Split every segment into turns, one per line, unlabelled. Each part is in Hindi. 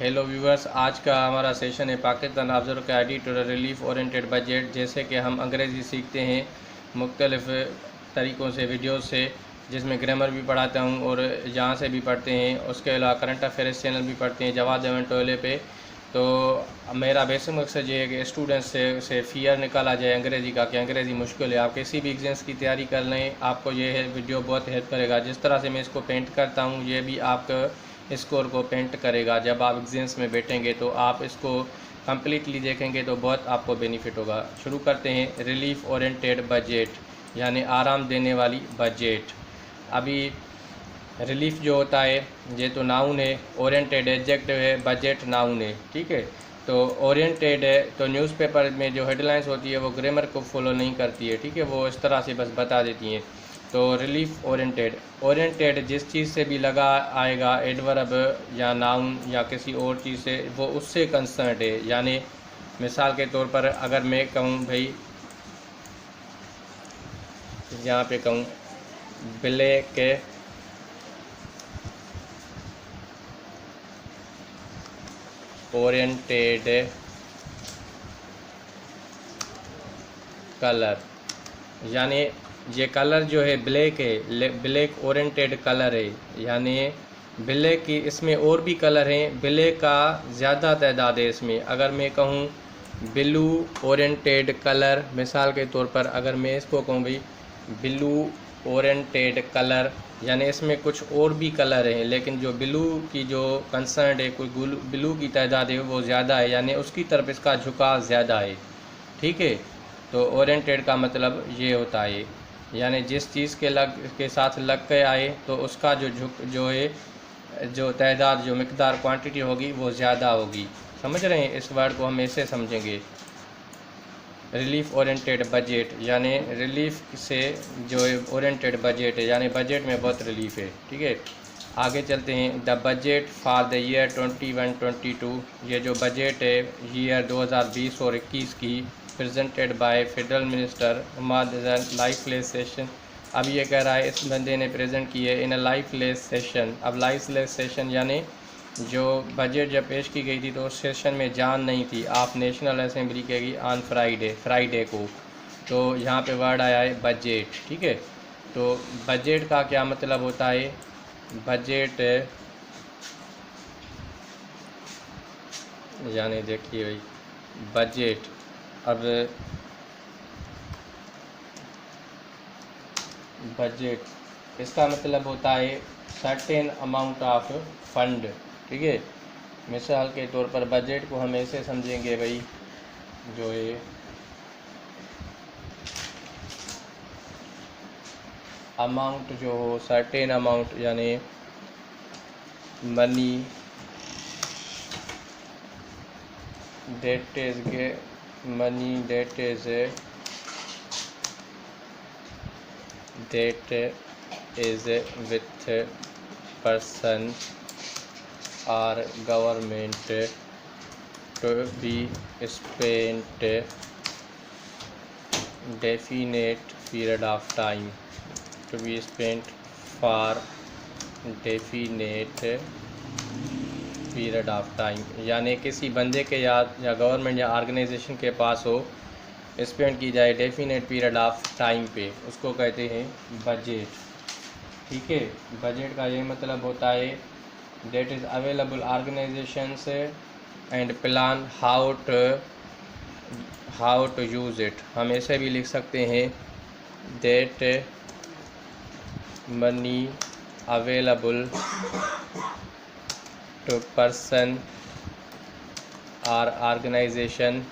हेलो व्यूवर्स, आज का हमारा सेशन है पाकिस्तान ऑब्जर्वर का ID to relief oriented budget. जैसे कि हम अंग्रेज़ी सीखते हैं मुख्तलिफ़ तरीक़ों से, वीडियोस से, जिसमें ग्रामर भी पढ़ाता हूं और जहाँ से भी पढ़ते हैं। उसके अलावा करंट अफेयर्स चैनल भी पढ़ते हैं जवाद एवं टोले पे। तो मेरा बेसिक मकसद ये है कि स्टूडेंट्स से फ़ियर निकाला जाए अंग्रेज़ी का, कि अंग्रेज़ी मुश्किल है। आप किसी भी एग्ज़ाम्स की तैयारी कर लें, आपको ये है वीडियो बहुत हेल्प करेगा। जिस तरह से मैं इसको पेंट करता हूँ, ये भी आपका स्कोर को पेंट करेगा। जब आप एग्ज़ाम्स में बैठेंगे तो आप इसको कम्प्लीटली देखेंगे तो बहुत आपको बेनिफिट होगा। शुरू करते हैं। रिलीफ ओरिएंटेड बजट, यानी आराम देने वाली बजट। अभी रिलीफ जो होता है ये तो नाउन है, ओरिएंटेड एडजेक्टिव है, बजट नाउन है। ठीक है, तो ओरिएंटेड है तो न्यूज़पेपर में जो हेडलाइंस होती है वो ग्रामर को फॉलो नहीं करती है। ठीक है, वो इस तरह से बस बता देती हैं। तो रिलीफ ओरिएंटेड, ओरिएंटेड जिस चीज़ से भी लगा आएगा, एडवर्ब या नाउन या किसी और चीज़ से, वो उससे कंसर्न्ड है। यानी मिसाल के तौर पर अगर मैं कहूँ भाई, यहाँ पे कहूँ ब्लैक ओरिएंटेड कलर, यानी ये कलर जो है ब्लैक है, ब्लैक ओरिएंटेड कलर है। यानी ब्लैक की इसमें और भी कलर हैं, ब्लैक का ज़्यादा तादाद है इसमें। अगर मैं कहूँ ब्लू ओरिएंटेड कलर, मिसाल के तौर पर अगर मैं इसको कहूँ भाई ब्लू ओरिएंटेड कलर, यानी इसमें कुछ और भी कलर हैं, लेकिन जो ब्लू की जो कंसर्न है, कोई ब्लू की तादाद है वो ज़्यादा है, यानी उसकी तरफ इसका झुकाव ज़्यादा है। ठीक है, तो ओरिएंटेड का मतलब ये होता है, यानी जिस चीज़ के साथ लग के आए तो उसका जो है जो तादाद, जो मिकदार, क्वांटिटी होगी वो ज़्यादा होगी। समझ रहे हैं? इस वर्ड को हम ऐसे समझेंगे, रिलीफ ओरिएंटेड बजट, यानी रिलीफ से जो ओरिएंटेड बजट है, यानी बजट में बहुत रिलीफ है। ठीक है, आगे चलते हैं। The budget for the year 21-22, ये जो बजट है ईयर 2020 और 21 की, presented by federal minister lifeless session. अब ये कह रहा है इस बंदे ने प्रेजेंट की है इन अ लाइफलेस सेशन। अब लाइफलेस सेशन यानी जो बजट जब पेश की गई थी तो उस सेशन में जान नहीं थी। आप नेशनल असेंबली कहेगी ऑन फ्राइडे को, तो यहाँ पे वर्ड आया है बजट। ठीक है, तो बजट का क्या मतलब होता है? बजट यानी देखिए भाई, बजट, अब बजट इसका मतलब होता है सर्टेन अमाउंट ऑफ फंड। ठीक है, मिसाल के तौर पर बजट को हम ऐसे समझेंगे भाई, जो है अमाउंट जो हो, सर्टेन अमाउंट, यानी money debt is with person और government to be spent definite period of time, to be spent for definite period of time, यानी किसी बंदे के या गवर्नमेंट या ऑर्गेनाइजेशन के पास हो, स्पेंड की जाए डेफिनेट पीरियड ऑफ टाइम पे, उसको कहते हैं बजट। ठीक है, बजट का ये मतलब होता है that is available organisations and plan how to use it. हम ऐसे भी लिख सकते हैं that money available to person और ऑर्गेनाइजेशन।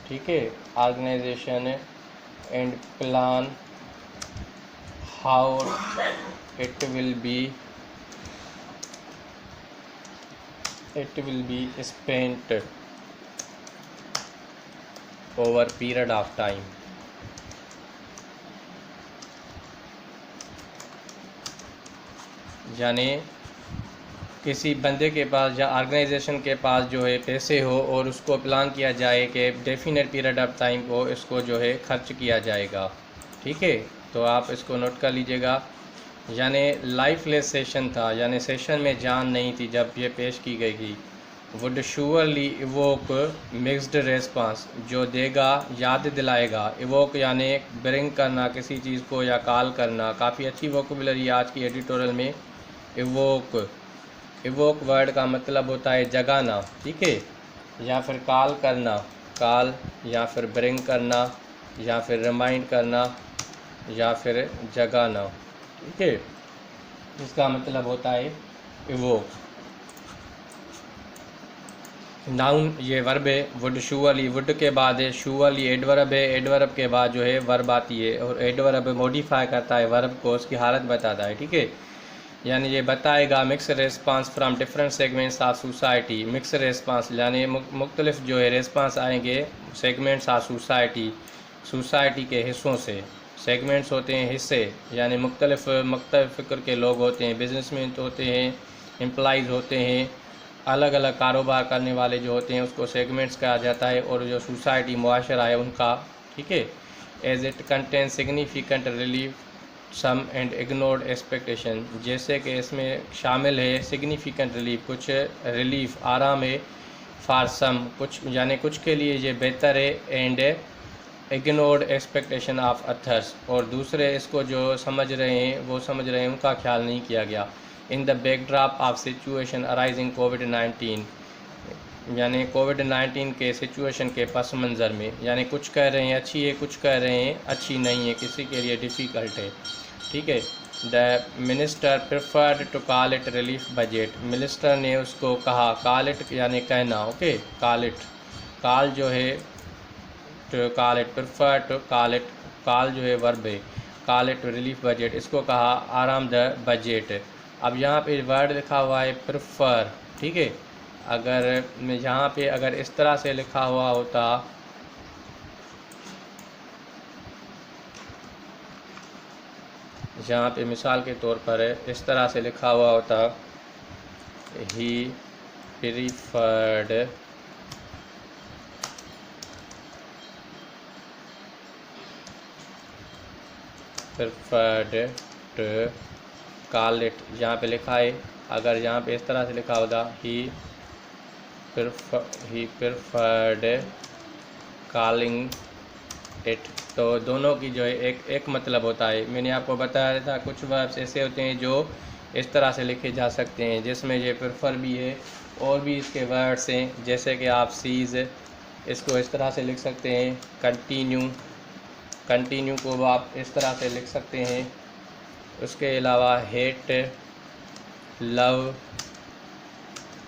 ठीक है, organisation and plan how it will be spent over period of time. यानी किसी बंदे के पास या ऑर्गेनाइजेशन के पास जो है पैसे हो और उसको प्लान किया जाए कि डेफिनेट पीरियड ऑफ टाइम को इसको जो है खर्च किया जाएगा। ठीक है, तो आप इसको नोट कर लीजिएगा। यानी लाइफलेस सेशन था, यानी सेशन में जान नहीं थी जब ये पेश की गई थी। Would surely evoke mixed response, जो देगा याद दिलाएगा। इवोक यानी ब्रिंग करना किसी चीज़ को या कॉल करना। काफ़ी अच्छी वोकेबुलरी आज की एडिटोरियल में। इवोक, इवोक वर्ड का मतलब होता है जगाना, ठीक है, या फिर कॉल करना, कॉल, या फिर ब्रिंग करना, या फिर रिमाइंड करना, या फिर जगाना, ठीक है, इसका मतलब होता है इवोक। नाउन ये वर्ब है, वुड श्योरली, वुड के बाद है श्योरली एडवर्ब है, एडवर्ब के बाद जो है वर्ब आती है, और एडवर्ब मॉडिफाई करता है वर्ब को, उसकी हालत बताता है, ठीक है। यानी ये बताएगा mix response from different segments of society. Mix response यानी मुख्तलिफ जो है रेस्पॉन्स आएंगे सेगमेंट्स ऑफ सोसाइटी, सोसाइटी के हिस्सों से। सेगमेंट्स होते हैं हिस्से, यानी मुख्तलिफ फ़िक्र के लोग होते हैं, बिजनेसमैन होते हैं, एम्प्लॉइज़ होते हैं, अलग अलग कारोबार करने वाले जो होते हैं उसको सेगमेंट्स कहा जाता है, और जो सोसाइटी मुआशरा है उनका, ठीक है। As it contain significant relief some and ignored expectation, जैसे कि इसमें शामिल है सिग्निफिकेंट रिलीफ, कुछ रिलीफ आराम है, फॉर सम कुछ यानी कुछ के लिए ये बेहतर है, and ignored expectation of others, और दूसरे इसको जो समझ रहे हैं वो समझ रहे हैं उनका ख्याल नहीं किया गया। In the backdrop of situation arising कोविड-19, यानी कोविड-19 के सिचुएशन के पस मंज़र में, यानी कुछ कह रहे हैं अच्छी है, कुछ कह रहे हैं अच्छी नहीं है, किसी के लिए डिफ़िकल्ट है, ठीक है। The minister preferred to call it relief budget, minister ने उसको कहा, कॉल इट यानी कहना, ओके, कॉल इट, कॉल जो है to call it, prefer to call it, call जो है वर्ब है, कॉल इट रिलीफ बजट, इसको कहा आरामदह बजट। अब यहाँ पे वर्ड लिखा हुआ है प्रेफर, ठीक है, अगर यहाँ पे अगर इस तरह से लिखा हुआ होता, यहाँ पे मिसाल के तौर पर इस तरह से लिखा हुआ होता, ही प्रीफर्ड टू कॉल इट, यहाँ पे लिखा है, अगर यहाँ पे इस तरह से लिखा होता ही प्रेफर्ड कॉलिंग इट, तो दोनों की जो है एक मतलब होता है। मैंने आपको बताया था कुछ वर्ब्स ऐसे होते हैं जो इस तरह से लिखे जा सकते हैं, जिसमें ये प्रेफर भी है, और भी इसके वर्ड्स हैं, जैसे कि आप सीज़, इसको इस तरह से लिख सकते हैं, कंटिन्यू, कंटिन्यू को आप इस तरह से लिख सकते हैं। उसके अलावा हेट, लव,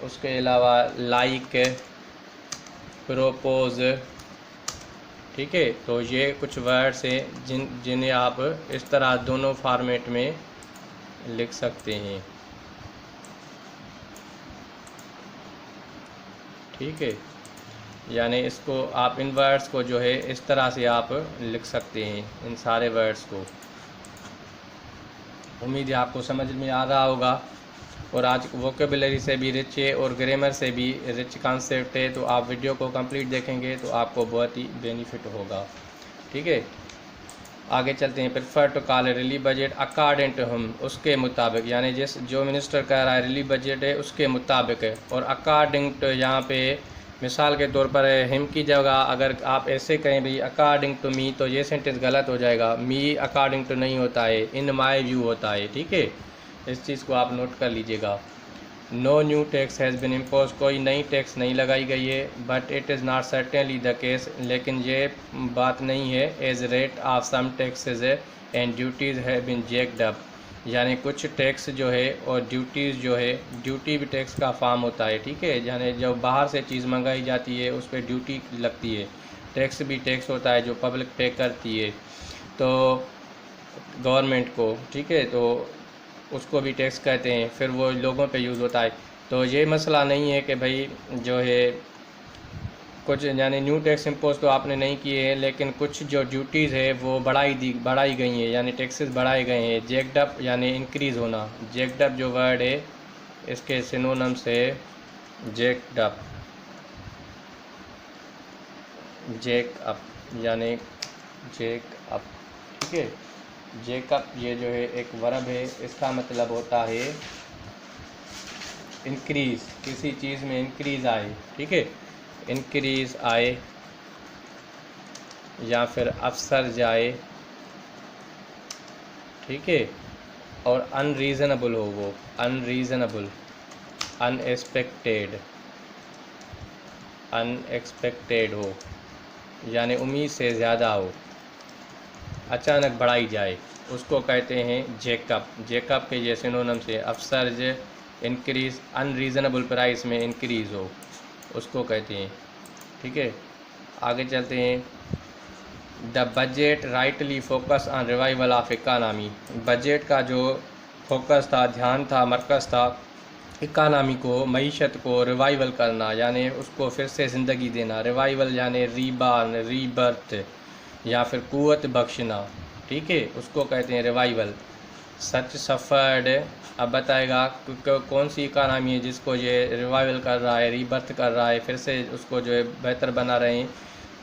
उसके अलावा लाइक, प्रोपोज, ठीक है। तो ये कुछ वर्ड्स हैं जिन्हें आप इस तरह दोनों फॉर्मेट में लिख सकते हैं, ठीक है। यानी इसको आप इन वर्ड्स को जो है इस तरह से आप लिख सकते हैं, इन सारे वर्ड्स को। उम्मीद है आपको समझ में आ रहा होगा, और आज वोकेबुलरी से भी रिच है और ग्रामर से भी रिच कॉन्सेप्ट है, तो आप वीडियो को कंप्लीट देखेंगे तो आपको बहुत ही बेनिफिट होगा, ठीक है। आगे चलते हैं। Prefer to call relief budget according to हम, उसके मुताबिक, यानी जिस जो मिनिस्टर कह रहा है रिलीफ बजट है उसके मुताबिक है, और अकॉर्डिंग टू यहाँ पे मिसाल के तौर पर हिम की जगह अगर आप ऐसे कहें भाई अकॉर्डिंग टू मी, तो ये सेंटेंस गलत हो जाएगा। मी अकॉर्डिंग टू नहीं होता है, इन माई व्यू होता है, ठीक है। इस चीज़ को आप नोट कर लीजिएगा। No new tax has been impose, कोई नई टैक्स नहीं लगाई गई है। But it is not certainly the case, लेकिन ये बात नहीं है। As rate of some taxes and duties have been jacked up, यानी कुछ टैक्स जो है और ड्यूटीज़ जो है, ड्यूटी भी टैक्स का फॉर्म होता है, ठीक है। यानी जब बाहर से चीज़ मंगाई जाती है उस पर ड्यूटी लगती है। टैक्स भी टैक्स होता है जो पब्लिक पे करती है तो गवर्नमेंट को, ठीक है, तो उसको भी टैक्स कहते हैं, फिर वो लोगों पे यूज़ होता है। तो ये मसला नहीं है कि भाई जो है कुछ यानी न्यू टैक्स इम्पोज तो आपने नहीं किए हैं, लेकिन कुछ जो ड्यूटीज़ है वो बढ़ाई गई हैं, यानी टैक्सेस बढ़ाए गए हैं। जैक्ड अप यानी इंक्रीज़ होना। जैक्ड अप जो वर्ड है इसके सिनोनिम्स है जैक्ड अप, जैक अप यानी जैक अप, ठीक है। जैकअप ये जो है एक वर्ब है, इसका मतलब होता है इंक्रीज़, किसी चीज़ में इंक्रीज़ आए, ठीक है, इंक्रीज़ आए या फिर अफसर जाए, ठीक है, और अनरीज़नेबल हो, वो अनरीज़नेबल, अनएक्सपेक्टेड, अनएक्सपेक्टेड हो यानी उम्मीद से ज़्यादा हो, अचानक बढ़ाई जाए, उसको कहते हैं जैकअप। जैकअप के ये सिनोनिम से अफसर इंक्रीज़, अनरीज़नेबल प्राइस में इंक्रीज़ हो, उसको कहते हैं, ठीक है। आगे चलते हैं। The budget rightly focus on revival of economy. Budget का जो फोकस था, ध्यान था, मरकज़ था, इकानमी को, मईशत को रिवाइवल करना, यानी उसको फिर से ज़िंदगी देना। रिवाइवल यानी रीबॉर्न, रीबर्थ या फिर कुव्वत बख्शना, ठीक है, उसको कहते हैं रिवाइवल। सच सफ़र्ड, अब बताएगा कौन सी इकानमी है जिसको ये रिवाइवल कर रहा है, रीबर्थ कर रहा है, फिर से उसको जो है बेहतर बना रहे हैं।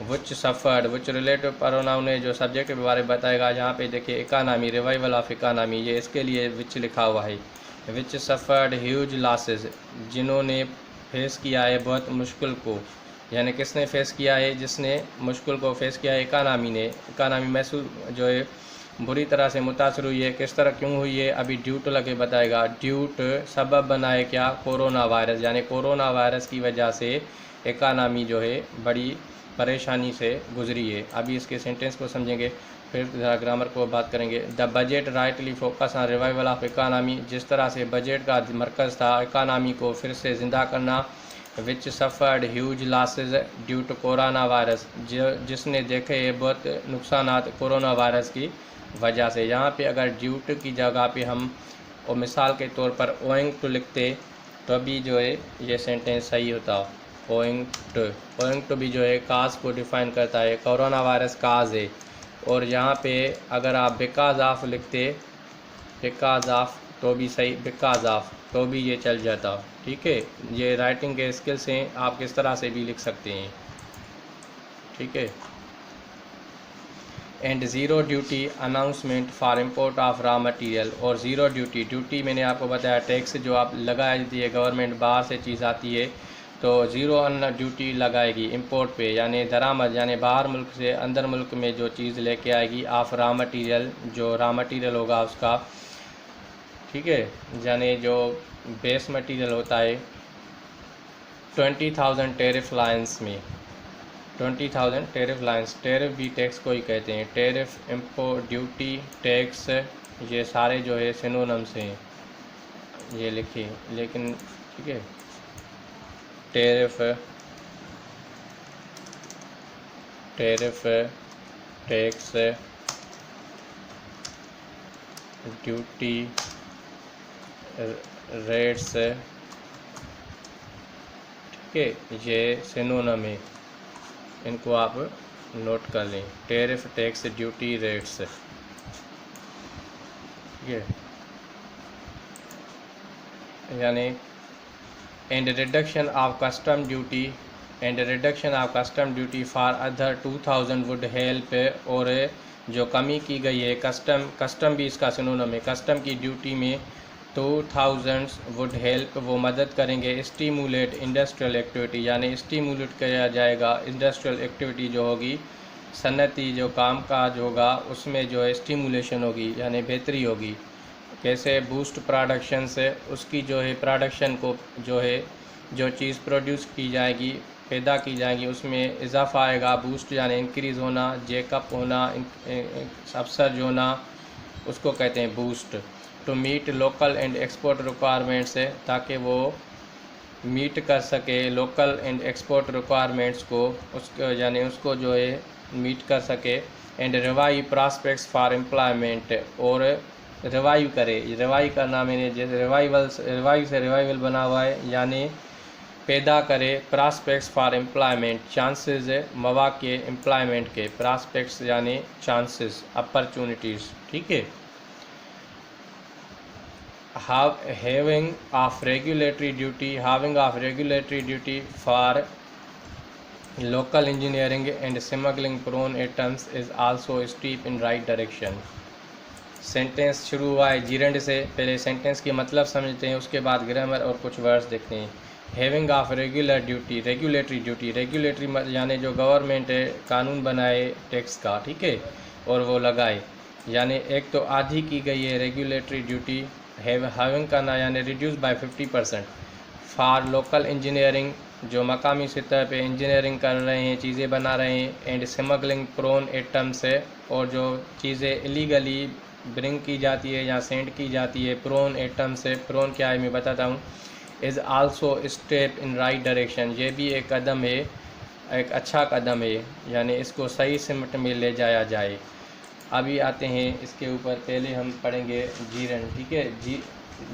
विच सफ़र्ड, विच रिलेटिव प्रोनाउन है जो सब्जेक्ट के बारे में बताएगा। यहाँ पे देखिए इकानमी, रिवाइवल ऑफ इकानमी, ये इसके लिए विच लिखा हुआ है। विच सफ़र्ड ह्यूज लॉसेस, जिन्होंने फेस किया है बहुत मुश्किल को, यानी किसने फेस किया है, जिसने मुश्किल को फेस किया है, इकानमी ने। इकानमी महसूस जो है बुरी तरह से मुतासर हुई है, किस तरह क्यों हुई है, अभी ड्यूट लगे बताएगा। ड्यूट सबब बना है क्या, कोरोना वायरस, यानी कोरोना वायरस की वजह से इकानमी जो है बड़ी परेशानी से गुजरी है। अभी इसके सेंटेंस को समझेंगे, फिर ज़रा ग्रामर को बात करेंगे। The budget rightly focus on revival of economy, जिस तरह से बजट का मरकज़ था इकानमी को फिर से ज़िंदा करना। Which suffered huge losses due to corona virus, जिसने देखे ये बहुत नुकसान कोरोना वायरस की वजह से। यहाँ पे अगर ड्यूट की जगह पे हम और मिसाल के तौर पर ओइंग टू लिखते तो अभी जो है ये सेंटेंस सही होता। ओइंग टू भी जो है काज को डिफ़ाइन करता है, कोरोना वायरस काज है। और यहाँ पे अगर आप बिकॉज ऑफ लिखते, बिकॉज ऑफ तो भी सही, बिकॉज ऑफ तो भी ये चल जाता, ठीक है। ये राइटिंग के स्किल्स हैं, आप किस तरह से भी लिख सकते हैं, ठीक है। And zero duty announcement for import of raw material, और ज़ीरो ड्यूटी, ड्यूटी मैंने आपको बताया टैक्स जो आप लगा देती है गवर्नमेंट, बाहर से चीज़ आती है तो ज़ीरो ड्यूटी लगाएगी इम्पोर्ट पे, यानी दरामद, यानी बाहर मुल्क से अंदर मुल्क में जो चीज़ लेके आएगी, ऑफ रॉ मटेरियल, जो रॉ मटेरियल होगा उसका, ठीक है, यानी जो बेस मटेरियल होता है। 20,000 टेरिफ लाइन्स में, 20,000 टेरिफ लाइन्स, टेरिफ भी टैक्स को ही कहते हैं। टेरिफ, इम्पोर्ट, ड्यूटी, टैक्स, ये सारे जो है सिनोनिम्स हैं, ये लिखिए, लेकिन ठीक है। Tariff, tariff, tax, duty, rates, ठीक है, ये सिनोनिम है, इनको आप नोट कर लें। टेरिफ, टैक्स, ड्यूटी, रेट्स, ठीक है, यानी and reduction of custom duty, and reduction of custom duty for other 2000 would help, और जो कमी की गई है कस्टम, कस्टम भी इसका सिनोनिम है, कस्टम की ड्यूटी में 2000 वुड हेल्प, वो मदद करेंगे। स्टीमुलेट इंडस्ट्रियल एक्टिविटी, यानी स्टीमुलेट किया जाएगा इंडस्ट्रियल एक्टिविटी जो होगी, सन्नती जो काम काज होगा उसमें जो है स्टीमुलेशन होगी, यानी बेहतरी होगी। कैसे, बूस्ट प्रोडक्शन से, उसकी जो है प्रोडक्शन को जो है जो चीज़ प्रोड्यूस की जाएगी, पैदा की जाएगी, उसमें इजाफा आएगा। बूस्ट यानी इंक्रीज़ होना, जैकअप होना, अफसर जो होना, उसको कहते हैं boost. To meet local and export requirements है, ताकि वो मीट कर सके लोकल एंड एक्सपोर्ट रिक्वायरमेंट्स को, उसको यानी उसको जो है मीट कर सके। And revive prospects for employment, और रिवाइव करे, रिवाइव करना मैंने जैसे रिवाइवल, रिवाइव से रिवाइवल बना हुआ है, यानी पैदा करे। प्रॉस्पेक्ट्स फॉर एम्प्लॉयमेंट, चांसेस, मौके एम्प्लॉयमेंट के, प्रॉस्पेक्ट्स यानी चांसेस, अपॉर्चुनिटीज़, ठीक है। having of regulatory duty, having of regulatory duty for local engineering and smuggling prone items is also a step in right direction. Sentence शुरू हुआ है जीरेंड से। पहले सेंटेंस की मतलब समझते हैं, उसके बाद ग्रामर और कुछ वर्ड्स देखते हैं। Having of regular duty, regulatory duty, regulatory यानी जो गवर्नमेंट है कानून बनाए टैक्स का, ठीक है, और वो लगाए, यानी एक तो आधी की गई है रेगुलेटरी ड्यूटी। हैविंग करना यानी reduce by 50%। For local engineering, जो मकामी सतह पे इंजीनियरिंग कर रहे हैं, चीज़ें बना रहे हैं। एंड स्मगलिंग प्रोन एटम्स है, और जो चीज़ें इलीगली ब्रिंग की जाती है या सेंड की जाती है, प्रोन एटम्स है। प्रोन क्या है मैं बताता हूँ। Is also step in right direction, ये भी एक कदम है, एक अच्छा कदम है, यानी इसको सही सिमट में ले जाया जाए। अभी आते हैं इसके ऊपर, पहले हम पढ़ेंगे जीरेंड, ठीक है।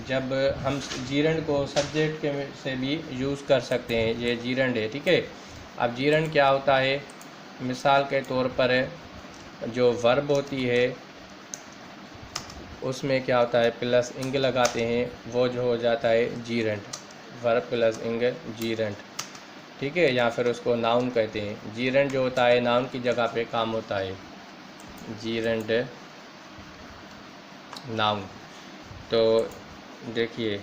जब हम जीरेंड को सब्जेक्ट के से भी यूज़ कर सकते हैं, ये जीरेंड है, ठीक है। अब जीरेंड क्या होता है, मिसाल के तौर पर जो वर्ब होती है उसमें क्या होता है, प्लस इंग लगाते हैं, वो जो हो जाता है जीरेंड। वर्ब प्लस इंग जीरेंड, ठीक है, या फिर उसको नाउन कहते हैं। जीरेंड जो होता है नाउन की जगह पे काम होता है, जीरेंड नाउन। तो देखिए,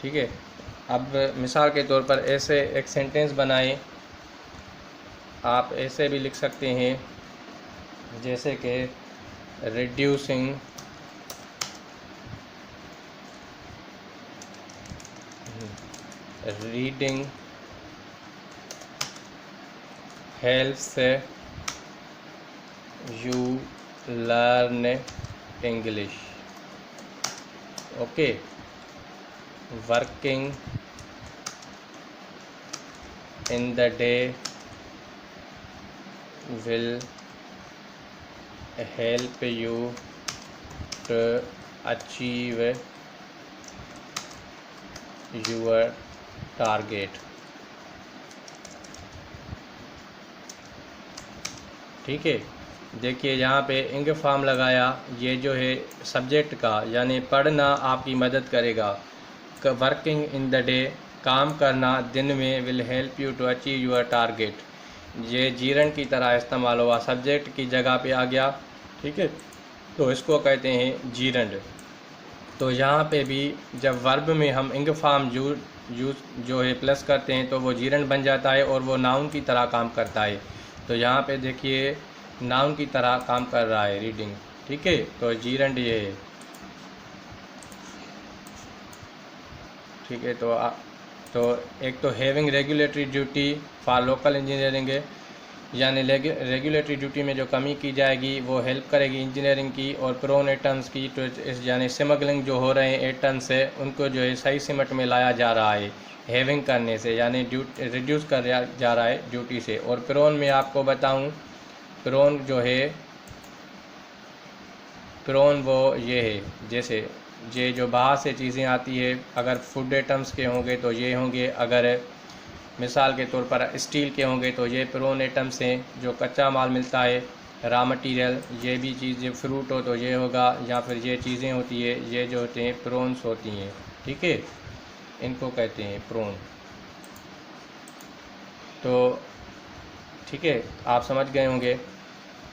ठीक है। अब मिसाल के तौर पर ऐसे एक सेंटेंस बनाएं, आप ऐसे भी लिख सकते हैं जैसे कि reducing reading helps you learn English, okay. Working in the day will help you to achieve your target, ठीक है। देखिए यहाँ पे इंग फॉर्म लगाया, ये जो है सब्जेक्ट का, यानी पढ़ना आपकी मदद करेगा। वर्किंग इन द डे, काम करना दिन में, will help you to achieve your target, ये जीरन की तरह इस्तेमाल हुआ, सब्जेक्ट की जगह पे आ गया, ठीक है। तो इसको कहते हैं जीरंड। तो यहाँ पे भी जब वर्ब में हम इंग फॉर्म यूज जो है प्लस करते हैं तो वो जीरंड बन जाता है और वो नाउन की तरह काम करता है। तो यहाँ पे देखिए नाउन की तरह काम कर रहा है रीडिंग, ठीक है। तो जीरंड ये है, ठीक है। तो एक तो having regulatory duty for local engineering है, यानी रेगुलेटरी ड्यूटी में जो कमी की जाएगी वो हेल्प करेगी इंजीनियरिंग की। और प्रोन एटम्स की, तो यानी स्मगलिंग जो हो रहे हैं एटम्स है उनको जो है सही सिमट में लाया जा रहा है हैविंग करने से, यानी रिड्यूस कर जा रहा है ड्यूटी से। और प्रोन में आपको बताऊं, प्रोन जो है, प्रोन वो ये है, जैसे ये जो बाहर से चीज़ें आती है, अगर फूड आइटम्स के होंगे तो ये होंगे, अगर मिसाल के तौर पर स्टील के होंगे तो ये प्रोन आइटम्स हैं। जो कच्चा माल मिलता है, रॉ मटेरियल, ये भी चीज़, फ्रूट हो तो ये होगा, या फिर ये चीज़ें होती है, ये जो होते हैं प्रोन्स होती हैं, ठीक है, इनको कहते हैं प्रोन। तो ठीक है, आप समझ गए होंगे।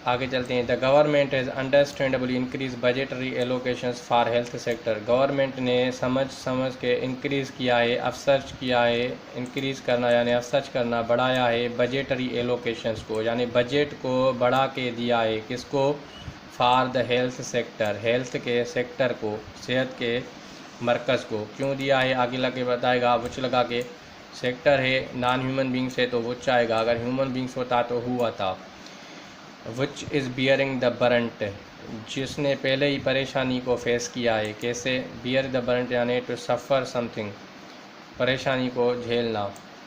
आगे चलते हैं। The government has understandably increase budgetary allocations for health sector, government ने समझ के इंक्रीज़ किया है, अपसर्च किया है, इंक्रीज़ करना यानी अपसर्च करना, बढ़ाया है बजटरी एलोकेशंस को, यानी बजट को बढ़ा के दिया है, किसको, for the health sector, health के सेक्टर को, सेहत के मरकज़ को। क्यों दिया है आगे लगे बताएगा, वुच लगा के, सेक्टर है नॉन ह्यूमन बींग्स है तो वुच आएगा, अगर ह्यूमन बींग्स होता तो हुआ था। Which is bearing the burnt, जिसने पहले ही परेशानी को फेस किया है। कैसे, बियर द बरंट यानी टू सफ़र समथिंग, परेशानी को झेलना।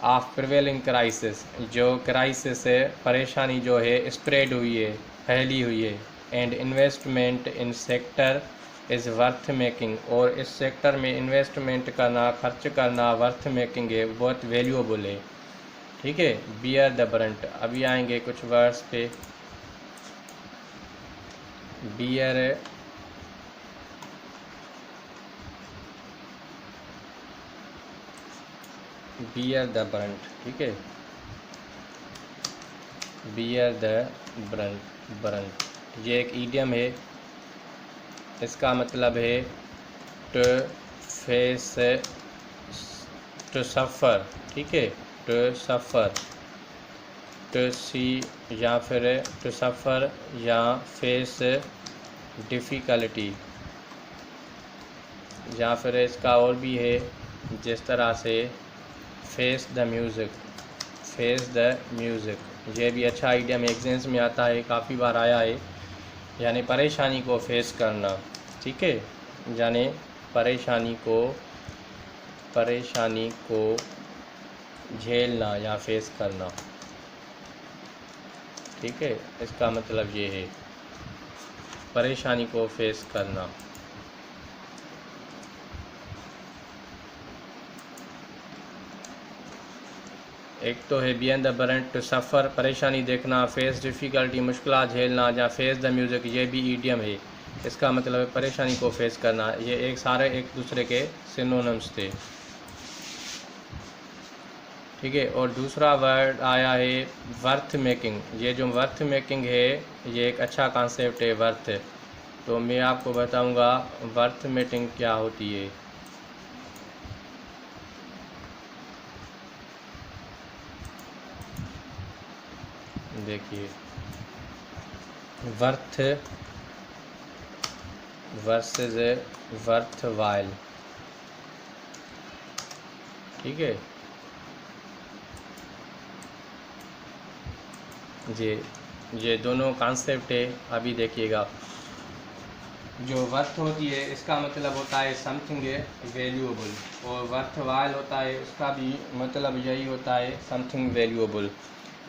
ऑफ प्रिवेलिंग क्राइसिस, जो क्राइसिस है, परेशानी जो है स्प्रेड हुई है, फैली हुई है। And investment in sector is worth making, और इस सेक्टर में इन्वेस्टमेंट करना, खर्च करना वर्थ मेकिंग है, बहुत वैल्यूएबल है, ठीक है। Bear the brunt. अभी आएंगे कुछ वर्ड्स पे। बियर द बरंट, ठीक है, बियर द बरंट। बरंट, ये एक ईडियम है, इसका मतलब है टू फेस, टू सफ़र, ठीक है, टू सफ़र, टू सी, या फिर टू सफ़र या फेस डिफ़िकल्टी, या फिर इसका और भी है जिस तरह से face the music, face the music, ये भी अच्छा आइडियम एग्जाम्स में आता है, काफ़ी बार आया है, यानी परेशानी को फेस करना, ठीक है, यानी परेशानी को झेलना या फेस करना, ठीक है, इसका मतलब ये है परेशानी को फेस करना। एक तो है बियन द बरंट, टू सफ़र, परेशानी देखना, फेस डिफ़िकल्टी, मुश्किलात झेलना, या फेस द म्यूज़िक, ये भी ईडियम है, इसका मतलब है परेशानी को फेस करना। ये एक सारे एक दूसरे के सिनोनिम्स थे, ठीक है। और दूसरा वर्ड आया है वर्थ मेकिंग। ये जो वर्थ मेकिंग है ये एक अच्छा कॉन्सेप्ट है वर्थ, तो मैं आपको बताऊंगा वर्थ मेकिंग क्या होती है। देखिए, वर्थ वर्सेस वर्थ वाइल, ठीक है जी, ये दोनों कॉन्सेप्ट है। अभी देखिएगा, जो वर्थ होती है इसका मतलब होता है समथिंग वैल्यूएबल, और वर्थ वाइल होता है उसका भी मतलब यही होता है समथिंग वैल्यूएबल।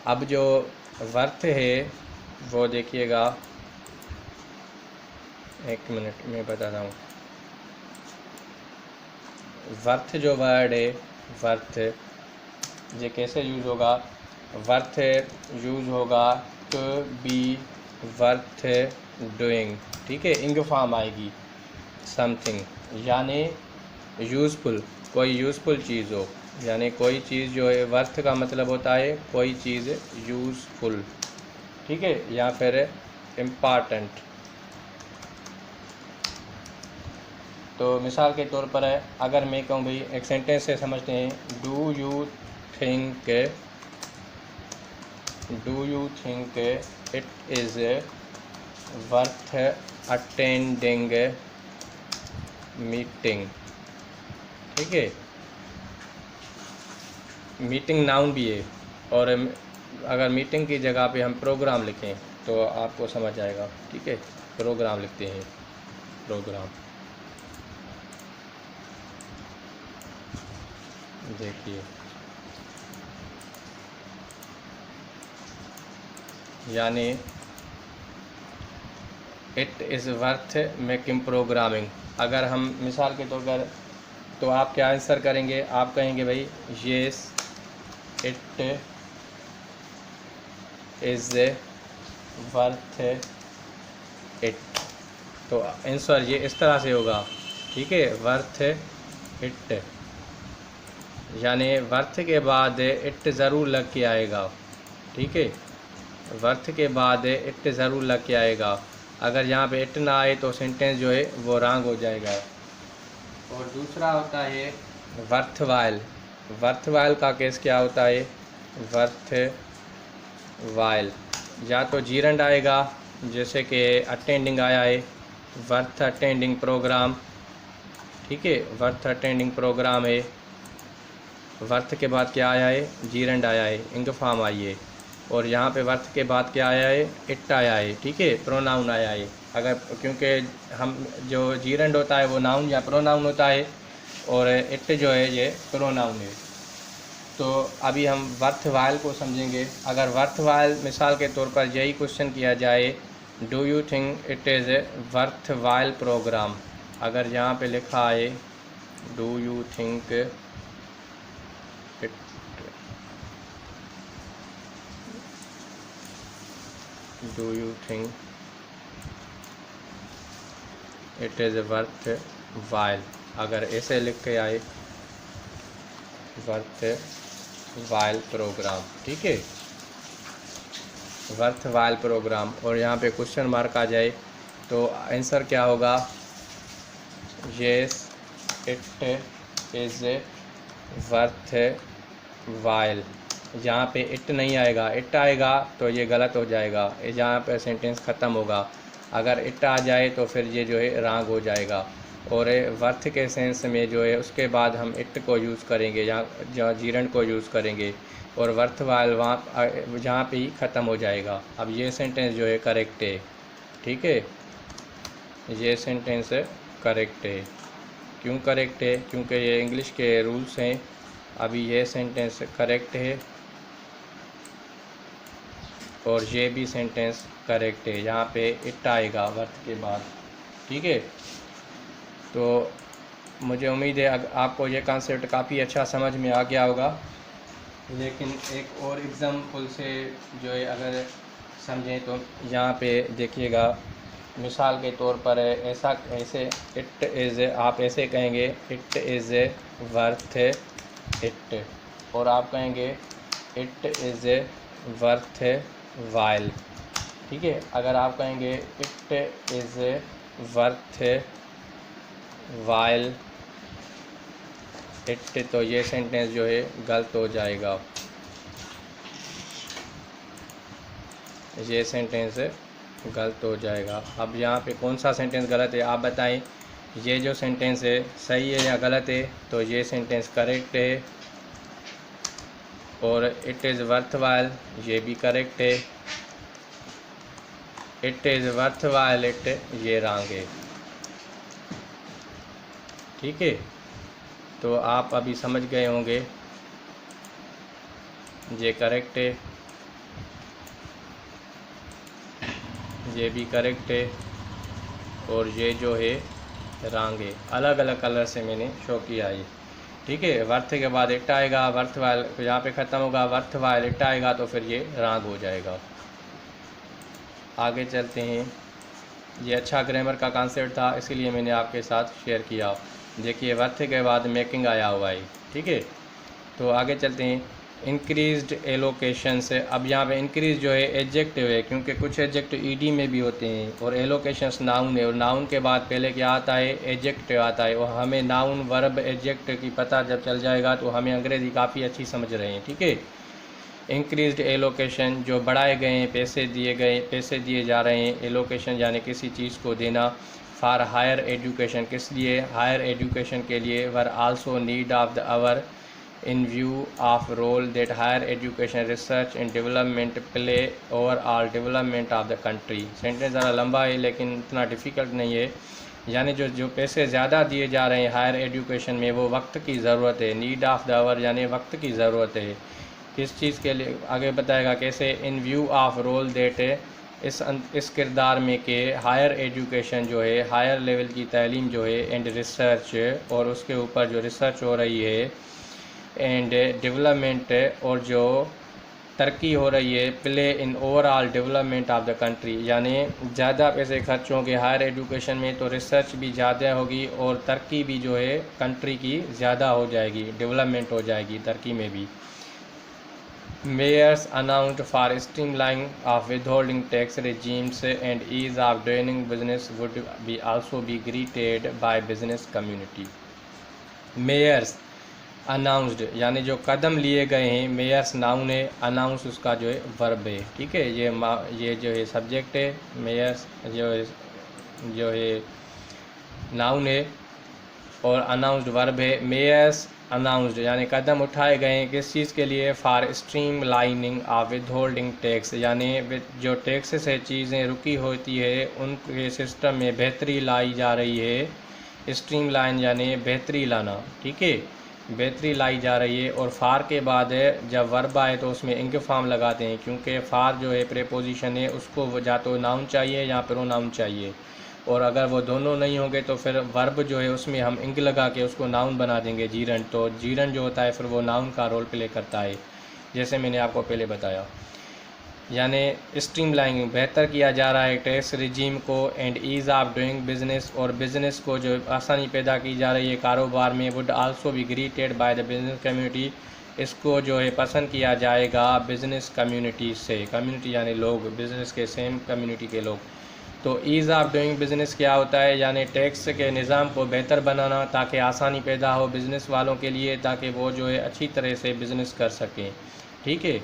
अब जो वर्थ है वो देखिएगा, एक मिनट मैं बताता हूँ। वर्थ जो वर्ड है, वर्थ ये कैसे यूज़ होगा, वर्थ यूज़ होगा टू बी वर्थ डूइंग, ठीक है, इंग फॉर्म आएगी समथिंग, यानी यूज़फुल, कोई यूज़फुल चीज़ हो, यानी कोई चीज़ जो है, वर्थ का मतलब होता है कोई चीज़ यूज़फुल, ठीक है, या फिर इम्पॉर्टेंट। तो मिसाल के तौर पर अगर मैं कहूँ भाई, एक सेंटेंस से समझते हैं, do you think it is worth attending meeting, ठीक है, मीटिंग नाउन भी है, और अगर मीटिंग की जगह पे हम प्रोग्राम लिखें तो आपको समझ आएगा, ठीक है, प्रोग्राम लिखते हैं, प्रोग्राम। देखिए, यानी it is worth making programming. अगर हम मिसाल के तौर पर, तो आप क्या आंसर करेंगे, आप कहेंगे भाई yes it is worth it, तो आंसर ये इस तरह से होगा, ठीक है, वर्थ इट, यानी वर्थ के बाद इट ज़रूर लग के आएगा, ठीक है, वर्थ के बाद इट ज़रूर लग के आएगा। अगर यहाँ पे इट ना आए तो सेंटेंस जो है वो रॉन्ग हो जाएगा। और दूसरा होता है वर्थ वाइल। वर्थ वाइल का केस क्या होता है, वर्थ वाइल या तो जीरंड आएगा, जैसे कि अटेंडिंग आया है, वर्थ अटेंडिंग प्रोग्राम, ठीक है, वर्थ अटेंडिंग प्रोग्राम है, वर्थ के बाद क्या आया है, जीरंड आया है, इंग फॉर्म आई है, और यहाँ पे वर्थ के बाद क्या आया है, इट आया है, ठीक है, प्रोनाउन आया है। अगर क्योंकि हम जो जीरंड होता है वो नाउन या प्रोनाउन होता है, और इट जो है ये प्रोनाउन है। तो अभी हम वर्थ वाइल को समझेंगे। अगर वर्थ वाइल मिसाल के तौर पर यही क्वेश्चन किया जाए, do you think it is worthwhile programme, अगर यहाँ पे लिखा है do you think it do you think it is worth while, अगर ऐसे लिख के आए worth while प्रोग्राम, ठीक है, वर्थ वाइल प्रोग्राम, और यहाँ पे क्वेश्चन मार्क आ जाए तो आंसर क्या होगा, yes it is worth while. यहाँ पे इट नहीं आएगा, इट आएगा तो ये गलत हो जाएगा, यहाँ पे सेंटेंस ख़त्म होगा। अगर इट आ जाए तो फिर ये जो है रॉन्ग हो जाएगा। और वर्थ के सेंस में जो है उसके बाद हम इट को यूज़ करेंगे, जहाँ जीरंड को यूज़ करेंगे, और वर्थ वाइल वहाँ जहाँ पे ही ख़त्म हो जाएगा। अब ये सेंटेंस जो है करेक्ट है, ठीक है, ये सेंटेंस करेक्ट है। क्यों करेक्ट है, क्योंकि ये इंग्लिश के रूल्स हैं। अभी ये सेंटेंस करेक्ट है और ये भी सेंटेंस करेक्ट है, यहाँ पे इट आएगा वर्थ के बाद, ठीक है। तो मुझे उम्मीद है आपको ये कॉन्सेप्ट काफ़ी अच्छा समझ में आ गया होगा। लेकिन एक और एग्ज़ाम्पल से जो है अगर समझें तो यहाँ पे देखिएगा, मिसाल के तौर पर ऐसे इट इज़, आप ऐसे कहेंगे इट इज़ वर्थ इट, और आप कहेंगे इट इज़ वर्थ वाइल, ठीक है। अगर आप कहेंगे it is worth while it, तो ये सेंटेंस जो है गलत हो जाएगा, ये सेंटेंस गलत हो जाएगा। अब यहाँ पे कौन सा सेंटेंस गलत है आप बताएं, ये जो सेंटेंस है सही है या गलत है। तो ये सेंटेंस करेक्ट है, और इट इज़ वर्थ वाइल ये भी करेक्ट है, it is worth while it ये रॉन्ग है, ठीक है। तो आप अभी समझ गए होंगे, ये करेक्ट है, ये भी करेक्ट है, और ये जो है रॉन्ग है। अलग अलग कलर से मैंने शो किया है, ठीक है। वर्थ के बाद इट आएगा, वर्थ वाइल यहाँ पे ख़त्म होगा, वर्थ वाइल इट आएगा तो फिर ये रॉन्ग हो जाएगा। आगे चलते हैं। ये अच्छा ग्रामर का कॉन्सेप्ट था, इसीलिए मैंने आपके साथ शेयर किया। देखिए वर्थ के बाद मेकिंग आया हुआ है, ठीक है। तो आगे चलते हैं। इंक्रीज्ड एलोकेशन से, अब यहाँ पे इंक्रीज जो है एडजेक्टिव है, क्योंकि कुछ एडजेक्टिव ईडी में भी होते हैं, और एलोकेशंस नाउन है, और नाउन के बाद पहले क्या आता है, एडजेक्टिव आता है। और हमें नाउन वर्ब एडजेक्टिव की पता जब चल जाएगा तो हमें अंग्रेज़ी काफ़ी अच्छी समझ रहे हैं, ठीक है। इंक्रीज्ड एलोकेशन, जो बढ़ाए गए हैं, पैसे दिए जा रहे हैं। एलोकेशन यानी किसी चीज़ को देना। फॉर हायर एजुकेशन, किस लिए, हायर एजुकेशन के लिए। Were also need of the hour in view of role that higher education research and development play overall development of the country। Sentence ज़रा लंबा है लेकिन इतना डिफ़िकल्ट नहीं है। यानी जो पैसे ज़्यादा दिए जा रहे हैं हायर एजुकेशन में, वो वक्त की ज़रूरत है। नीड ऑफ द आवर यानी वक्त की ज़रूरत है। किस चीज़ के लिए आगे बताएगा कैसे। In view of role that, इस किरदार में के हायर एजुकेशन जो है, हायर लेवल की तालीम जो है, एंड रिसर्च, और उसके ऊपर जो रिसर्च हो रही है, एंड डेवलपमेंट, और जो तरक्की हो रही है, play in overall development of the country. यानी ज़्यादा पैसे खर्च होंगे हायर एजुकेशन में तो रिसर्च भी ज़्यादा होगी, और तरक्की भी जो है कंट्री की ज़्यादा हो जाएगी, डेवलपमेंट हो जाएगी तरक्की में भी। Measures announced for streamlining of withholding tax regimes and ease of doing business would be also be greeted by business community. Measures announced यानी जो कदम लिए गए हैं, मेयर्स नाउन है, अनाउंस उसका जो है वर्ब है, ठीक है। ये जो है सब्जेक्ट है, मेयर्स जो है नाउन है, और अनाउंस्ड वर्ब है। मेयर्स अनाउंस्ड यानी कदम उठाए गए हैं, किस चीज़ के लिए। For stream lining of withholding tax, यानी जो टैक्स से चीज़ें रुकी होती है उनके सिस्टम में बेहतरी लाई जा रही है। स्ट्रीम लाइन यानी बेहतरी लाना, ठीक है, बेहतरी लाई जा रही है। और फार के बाद है जब वर्ब आए तो उसमें इंग फॉर्म लगाते हैं, क्योंकि फार जो है प्रेपोजिशन है, उसको या तो नाउन चाहिए या प्रोनाउन चाहिए, और अगर वो दोनों नहीं होंगे तो फिर वर्ब जो है उसमें हम इंग लगा के उसको नाउन बना देंगे, जीरन। तो जीरन जो होता है फिर वो नाउन का रोल प्ले करता है, जैसे मैंने आपको पहले बताया। यानी स्ट्रीमलाइनिंग बेहतर किया जा रहा है टैक्स रिजीम को, and ease of doing business, और बिज़नेस को जो आसानी पैदा की जा रही है कारोबार में। Would also be greeted by the business community, इसको जो है पसंद किया जाएगा बिज़नेस कम्युनिटी से। कम्युनिटी यानी लोग, बिज़नेस के सेम कम्युनिटी के लोग। तो ईज़ ऑफ डूइंग बिज़नेस क्या होता है, यानी टैक्स के निज़ाम को बेहतर बनाना ताकि आसानी पैदा हो बिज़नेस वालों के लिए, ताकि वो जो है अच्छी तरह से बिज़नेस कर सकें। ठीक है,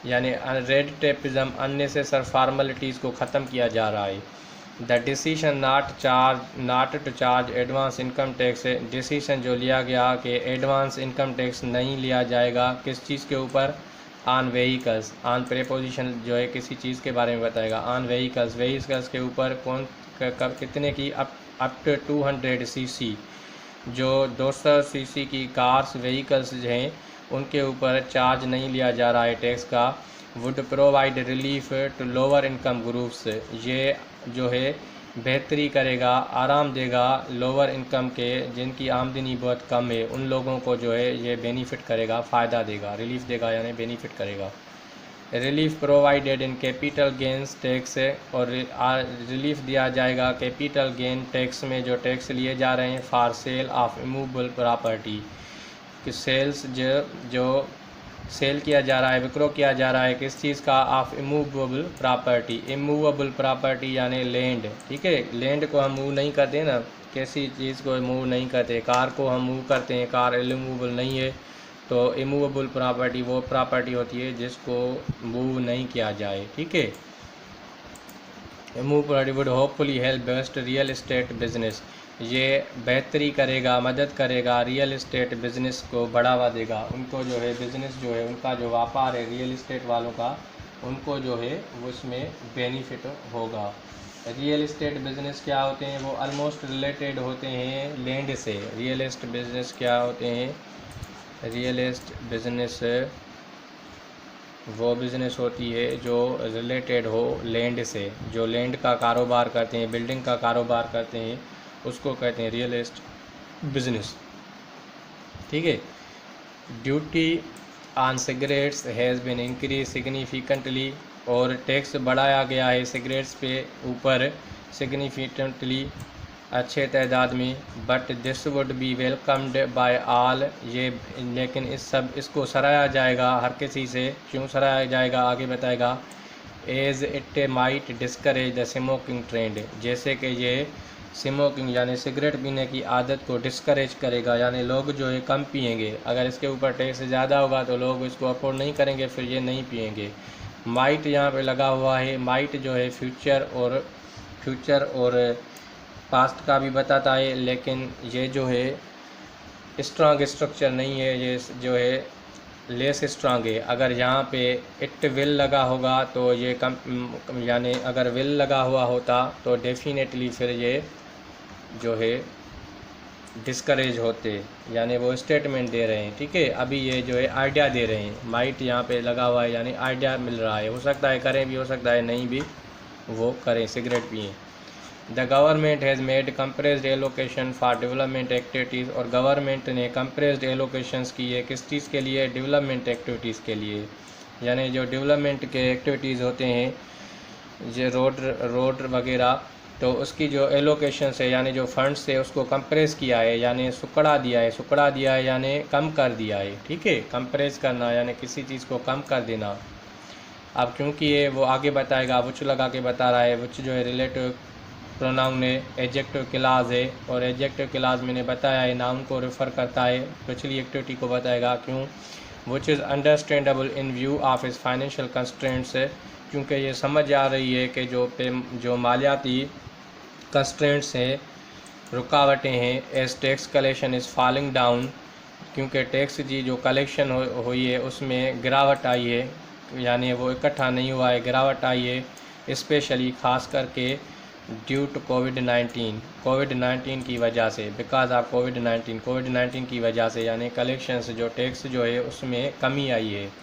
यानी रेड टेपिज़म, अननेसेसरी फार्मेलिटीज़ को ख़त्म किया जा रहा है। The decision not to charge advance income tax, decision जो लिया गया कि एडवांस इनकम टैक्स नहीं लिया जाएगा, किस चीज़ के ऊपर, ऑन व्हीकल्स। ऑन प्रेपोजिशन जो है किसी चीज़ के बारे में बताएगा, ऑन व्हीकल्स, व्हीकल्स के ऊपर कौन कितने की, अप टू 200 सीसी, जो 200 सीसी की कार्स व्हीकल्स हैं उनके ऊपर चार्ज नहीं लिया जा रहा है टैक्स का। Would provide relief to lower income groups, ये जो है बेहतरी करेगा, आराम देगा लोअर इनकम के, जिनकी आमदनी बहुत कम है, उन लोगों को जो है ये बेनिफिट करेगा, फ़ायदा देगा, रिलीफ देगा यानी बेनिफिट करेगा। Relief provided in capital gains tax, और रिलीफ दिया जाएगा कैपिटल गेन टैक्स में, जो टैक्स लिए जा रहे हैं for sale of immovable property, कि सेल्स जो सेल किया जा रहा है, विक्रो किया जा रहा है किस चीज़ का, of immovable property. Immovable property यानी लैंड। ठीक है, लैंड को हम मूव नहीं करते ना, किसी चीज़ को मूव नहीं करते, कार को हम मूव करते हैं, कार इमूवेबल नहीं है, तो इमूवेबल प्रॉपर्टी वो प्रॉपर्टी होती है जिसको मूव नहीं किया जाए। ठीक है, immovable property would hopefully help best real estate business, ये बेहतरी करेगा, मदद करेगा रियल एस्टेट बिज़नेस को, बढ़ावा देगा, उनको जो है बिज़नेस जो है उनका जो व्यापार है रियल एस्टेट वालों का, उनको जो है उसमें बेनिफिट होगा। रियल एस्टेट बिज़नेस क्या होते हैं, वो ऑलमोस्ट रिलेटेड होते हैं लैंड से। रियल एस्टेट बिज़नेस क्या होते हैं, रियल एस्टेट बिज़नेस वो बिज़नेस होती है जो रिलेटेड हो लैंड से, जो लैंड का कारोबार करते हैं, बिल्डिंग का कारोबार करते हैं, उसको कहते हैं रियल एस्टेट बिजनेस। ठीक है, duty on cigarettes has been increase significantly, और टैक्स बढ़ाया गया है सिगरेट्स पे ऊपर सिग्निफिकेंटली, अच्छे तादाद में। But this would be welcomed by all, ये लेकिन इसको सराहा जाएगा हर किसी से। क्यों सराहा जाएगा, आगे बताएगा। As it might discourage the smoking trend, जैसे कि ये स्मोकिंग यानी सिगरेट पीने की आदत को डिस्करेज करेगा, यानी लोग जो है कम पिएंगे। अगर इसके ऊपर टैक्स ज़्यादा होगा तो लोग इसको अफोर्ड नहीं करेंगे, फिर ये नहीं पिएंगे। माइट यहाँ पे लगा हुआ है, माइट जो है फ्यूचर और पास्ट का भी बताता है, लेकिन ये जो है स्ट्रांग स्ट्रक्चर नहीं है, ये जो है लेस स्ट्रांग है। अगर यहाँ पे इट विल लगा होगा तो ये कम, यानी अगर विल लगा हुआ होता तो डेफिनेटली फिर ये जो है डिस्करेज होते, यानी वो स्टेटमेंट दे रहे हैं। ठीक है, अभी ये जो है आइडिया दे रहे हैं, माइट यहाँ पे लगा हुआ है यानी आइडिया मिल रहा है, हो सकता है करें भी, हो सकता है नहीं भी वो करें, सिगरेट पिए। The government has made compressed allocation for development activities, और गवर्नमेंट ने कंप्रेस्ड एलोकेशंस किए किस चीज़ के लिए, डेवलपमेंट एक्टिविटीज़ के लिए, यानी जो डेवलपमेंट के एक्टिविटीज़ होते हैं, जो रोड वगैरह, तो उसकी जो एलोकेशन है यानी जो फंड्स है उसको कंप्रेस किया है, यानी सुकड़ा दिया है यानी कम कर दिया है। ठीक है, कंप्रेस करना यानी किसी चीज़ को कम कर देना। अब क्योंकि ये वो आगे बताएगा, विच लगा के बता रहा है, विच जो है रिलेटिव प्रोनाउन है, एडजेक्टिव क्लास है, और एडजेक्टिव क्लास मैंने बताया है नाउन को रेफ़र करता है, पिछली एक्टिविटी को बताएगा क्यों। Which is understandable in view of इस फाइनेंशियल कंस्ट्रेंट्स है, क्योंकि ये समझ आ रही है कि जो मालियाती कंस्ट्रेंट्स हैं, रुकावटें हैं, as tax collection is falling down, क्योंकि टैक्स की जो कलेक्शन हुई है उसमें गिरावट आई है, यानी वो इकट्ठा नहीं हुआ है, गिरावट आई है, स्पेशली ख़ास करके ड्यू टू कोविड-19 की वजह से, बिकॉज ऑफ कोविड-19 की वजह से, यानी कलेक्शंस जो टैक्स जो है उसमें कमी आई है,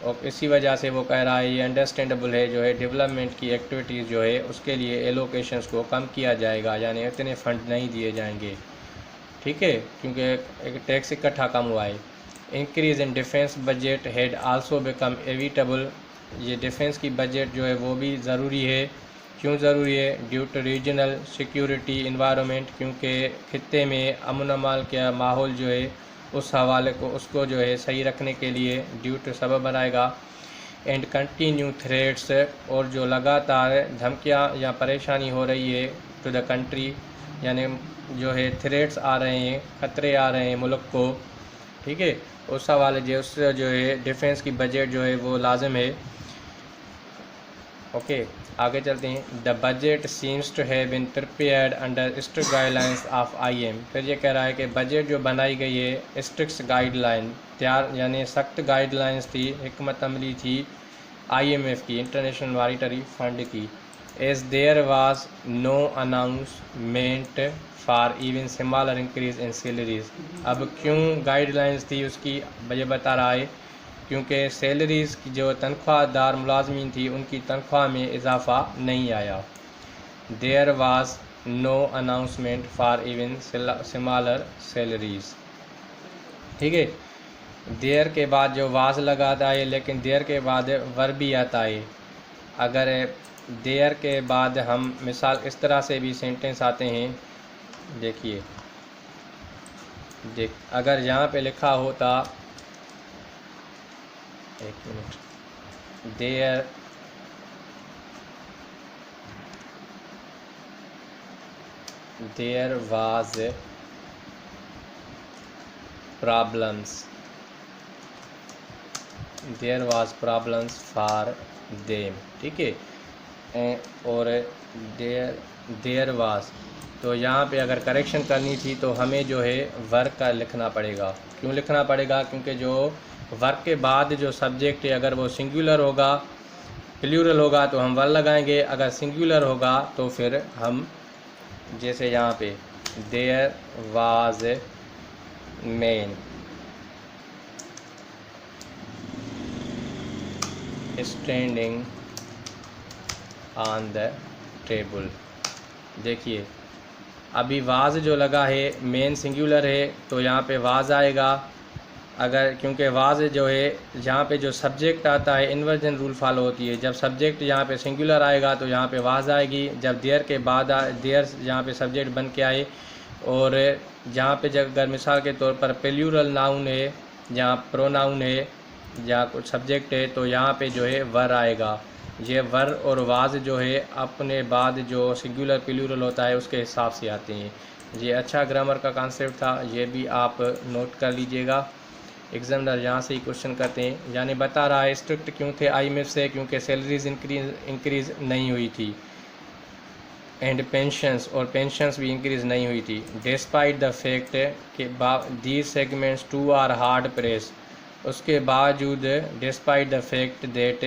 और इसी वजह से वो कह रहा है ये अंडरस्टैंडेबल है, जो है डेवलपमेंट की एक्टिविटीज़ जो है उसके लिए एलोकेशंस को कम किया जाएगा, यानी इतने फंड नहीं दिए जाएंगे। ठीक है, क्योंकि एक टैक्स इकट्ठा कम हुआ है। Increase in defence budget had also become evitable, ये डिफेंस की बजट जो है वो भी ज़रूरी है। क्यों ज़रूरी है, due to regional security environment, क्योंकि खित्ते में अमन अमान का माहौल जो है उस हवाले को उसको जो है सही रखने के लिए ड्यू टू सबब बनाएगा। एंड कंटिन्यू थ्रेट्स, और जो लगातार धमकियाँ या परेशानी हो रही है टू द कंट्री, यानी जो है थ्रेट्स आ रहे हैं, ख़तरे आ रहे हैं मुल्क को, ठीक है, उस हवाले जो उससे जो है डिफेंस की बजट जो है वो लाजम है। ओके, आगे चलते हैं। The budget seems to have been prepared under strict guidelines of IM। फिर ये कह रहा है कि बजट जो बनाई गई है स्ट्रिक्ट गाइडलाइन तैयार, यानी सख्त गाइडलाइंस थी, हिकमत अमली थी IMF की, इंटरनेशनल मॉनिटरी फंड की। As there was no announcement for even smaller increase in salaries. अब क्यों गाइडलाइंस थी उसकी ये बता रहा है, क्योंकि सैलरीज़ की जो तनख्वाहदार मुलाजमीन थी उनकी तनख्वाह में इजाफ़ा नहीं आया। There was no announcement for even smaller salaries, ठीक है। देयर के बाद जो वाज लगाता है, लेकिन देयर के बाद वर भी आता है। अगर देयर के बाद हम मिसाल इस तरह से भी सेंटेंस आते हैं, देखिए अगर यहाँ पे लिखा होता, एक minute, there was problems for them, ठीक है। और देयर वाज, तो यहाँ पे अगर करेक्शन करनी थी तो हमें जो है वर्क का लिखना पड़ेगा। क्यों लिखना पड़ेगा? क्योंकि जो वर्क के बाद जो सब्जेक्ट है अगर वो सिंगुलर होगा, प्लूरल होगा तो हम वर लगाएंगे, अगर सिंगुलर होगा तो फिर हम, जैसे यहाँ पे there was man standing on the table, देखिए अभी वाज जो लगा है मेन सिंगुलर है तो यहाँ पे वाज आएगा। अगर क्योंकि वाज जो है यहाँ पे जो सब्जेक्ट आता है इन्वर्जन रूल फॉलो होती है, जब सब्जेक्ट यहाँ पे सिंगुलर आएगा तो यहाँ पे वाज आएगी। जब देयर के बाद देयर यहाँ पे सब्जेक्ट बन के आए, और जहाँ पे जब अगर मिसाल के तौर पर प्लूरल नाउन है, जहाँ प्रोनाउन है, जहाँ कुछ सब्जेक्ट है, तो यहाँ पे जो है वर आएगा। ये वर और वाज जो है अपने बाद जो सिंगुलर प्लूरल होता है उसके हिसाब से आते हैं। ये अच्छा ग्रामर का कॉन्सेप्ट था, ये भी आप नोट कर लीजिएगा। एग्जामिनर यहाँ से ही क्वेश्चन करते हैं, यानी बता रहा है स्ट्रिक्ट क्यों थे IMF से, क्योंकि सैलरीज इंक्रीज़ नहीं हुई थी, एंड पेंशंस, और पेंशंस भी इंक्रीज़ नहीं हुई थी। डिस्पाइट द फैक्ट कि these segments too are hard press, उसके बावजूद, डिस्पाइट द फैक्ट दैट,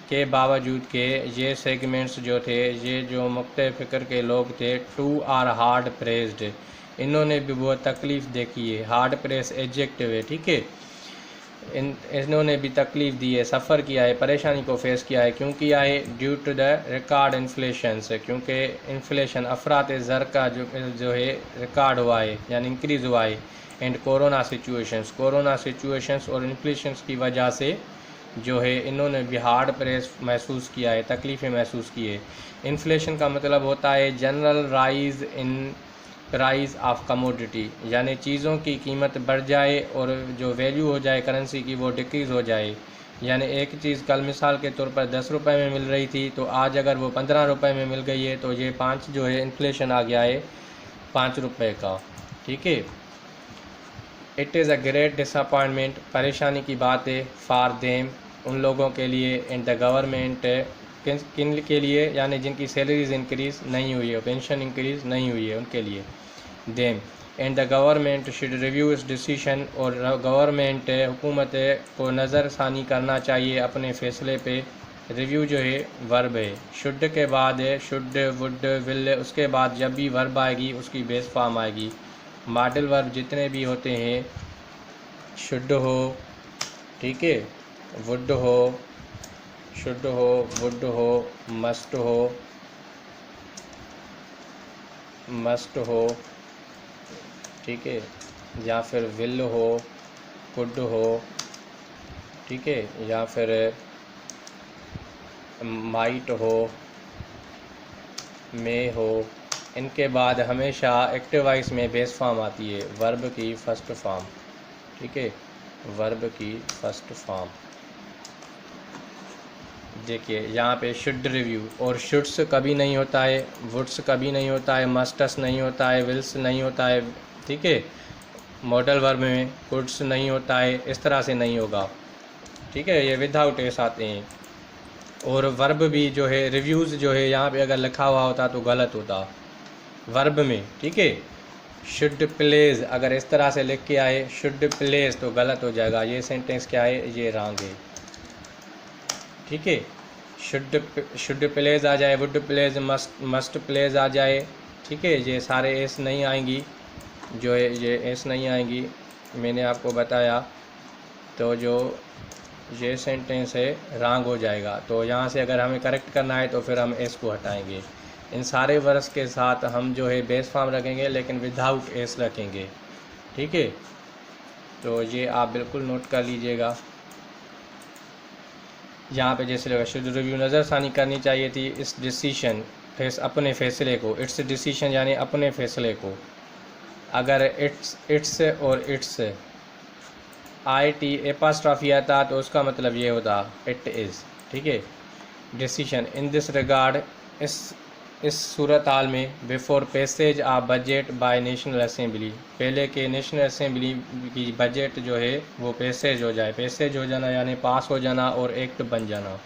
के बावजूद के ये सेगमेंट्स जो थे, ये जो मुख्तलिफ फ़िक्र के लोग थे, टू आर हार्ड प्रेस्ड, इन्होंने भी बहुत तकलीफ़ देखी है। हार्ड प्रेस एडजेक्टिव है, ठीक है। इन्होंने भी तकलीफ़ दी है, सफ़र किया है, परेशानी को फेस किया है। क्यों किया है? Due to the record inflation से, क्योंकि इन्फ्लेशन अफरात ज़र का जो है रिकॉर्ड हुआ है, यानी इंक्रीज़ हुआ है। एंड कोरोना सिचुएशंस और इन्फ्लेशन की वजह से जो है इन्होंने भी हार्ड प्रेस महसूस किया है, तकलीफ़ें महसूस की है। इन्फ्लेशन का मतलब होता है general rise in price of commodity, यानी चीज़ों की कीमत बढ़ जाए और जो वैल्यू हो जाए करेंसी की वो डिक्रीज़ हो जाए। यानी एक चीज़ कल मिसाल के तौर पर 10 रुपये में मिल रही थी तो आज अगर वो 15 रुपये में मिल गई है तो ये 5 जो है इन्फ्लेशन आ गया है 5 रुपये का, ठीक है। It is a great disappointment, परेशानी की बात है, फॉर देम, उन लोगों के लिए, इन द गवर्नमेंट, किन के लिए, यानी जिनकी सैलरीज इंक्रीज़ नहीं हुई है, पेंशन इंक्रीज़ नहीं हुई है, उनके लिए। Them, and the government should review इस डिसीशन, और गवर्नमेंट हुकूमत को नज़रसानी करना चाहिए अपने फ़ैसले पे। रिव्यू जो है वर्ब है, शुड के बाद है शुड, वुड, विल, उसके बाद जब भी वर्ब आएगी उसकी बेस फॉर्म आएगी। मॉडल वर्ब जितने भी होते हैं, शुड हो, ठीक है, वुड हो, शुड हो, वुड हो, मस्ट हो, ठीक है, या फिर विल हो, कुड हो, ठीक है, या फिर माइट हो, मे हो। इनके बाद हमेशा एक्टिव वॉइस में बेस फॉर्म आती है, वर्ब की फर्स्ट फॉर्म, ठीक है, वर्ब की फर्स्ट फॉर्म। देखिए यहाँ पे शुड रिव्यू, और शुड्स कभी नहीं होता है, वुड्स कभी नहीं होता है, मस्टस नहीं होता है, विल्स नहीं होता है, ठीक है। मॉडल वर्ब में कुड्स नहीं होता है, इस तरह से नहीं होगा, ठीक है, ये विदाउट एस आते हैं। और वर्ब भी जो है रिव्यूज़ जो है यहाँ पे अगर लिखा हुआ होता तो गलत होता वर्ब में, ठीक है। शुड प्लेज अगर इस तरह से लिख के आए शुड प्लेज तो गलत हो जाएगा, ये सेंटेंस क्या है, ये रॉन्ग है, ठीक है। शुड प्लेज आ जाए, वुड प्लेज, मस्ट प्लेज आ जाए, ठीक है, ये सारे एस नहीं आएंगी, जो है ये एस नहीं आएंगी, मैंने आपको बताया। तो जो ये सेंटेंस है रॉन्ग हो जाएगा, तो यहाँ से अगर हमें करेक्ट करना है तो फिर हम एस को हटाएंगे। इन सारे वर्ड्स के साथ हम जो है बेस फॉर्म रखेंगे लेकिन विदाउट एस रखेंगे, ठीक है। तो ये आप बिल्कुल नोट कर लीजिएगा। यहाँ पे जैसे लगा शुड रिव्यू, नज़रसानी करनी चाहिए थी इस डिसीशन, अपने फैसले को, इट्स डिसीशन यानी अपने फैसले को। अगर इट्स और इट्स IT एपास्ट्रॉफी आता तो उसका मतलब ये होता इट इज़, ठीक है। डिसीशन इन दिस रिगार्ड, इस सूरत हाल में, before passage of budget by national assembly, पहले के नेशनल असेंबली की बजट जो है वो पैसेज हो जाए। पैसेज हो जाना यानी पास हो जाना और एक्ट बन जाना,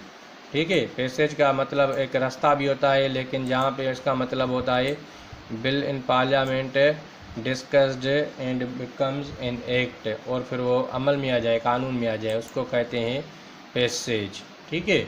ठीक है। पैसेज का मतलब एक रास्ता भी होता है, लेकिन यहाँ पे इसका मतलब होता है bill in parliament discussed and becomes an act, और फिर वो अमल में आ जाए, कानून में आ जाए, उसको कहते हैं पैसेज, ठीक है।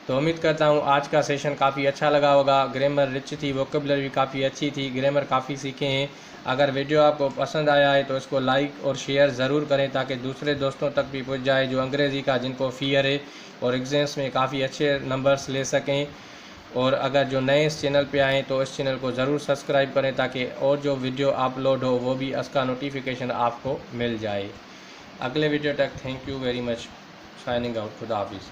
तो उम्मीद करता हूँ आज का सेशन काफ़ी अच्छा लगा होगा। ग्रामर रिच थी, वोकेबलरी भी काफ़ी अच्छी थी, ग्रामर काफ़ी सीखे हैं। अगर वीडियो आपको पसंद आया है तो इसको लाइक और शेयर ज़रूर करें ताकि दूसरे दोस्तों तक भी पहुँच जाए जो अंग्रेज़ी का जिनको फ़ियर है और एग्ज़ाम्स में काफ़ी अच्छे नंबर्स ले सकें। और अगर जो नए इस चैनल पे आएँ तो इस चैनल को ज़रूर सब्सक्राइब करें ताकि और जो वीडियो अपलोड हो वो भी उसका नोटिफिकेशन आपको मिल जाए। अगले वीडियो तक thank you very much. Signing out, खुदा हाफिज़।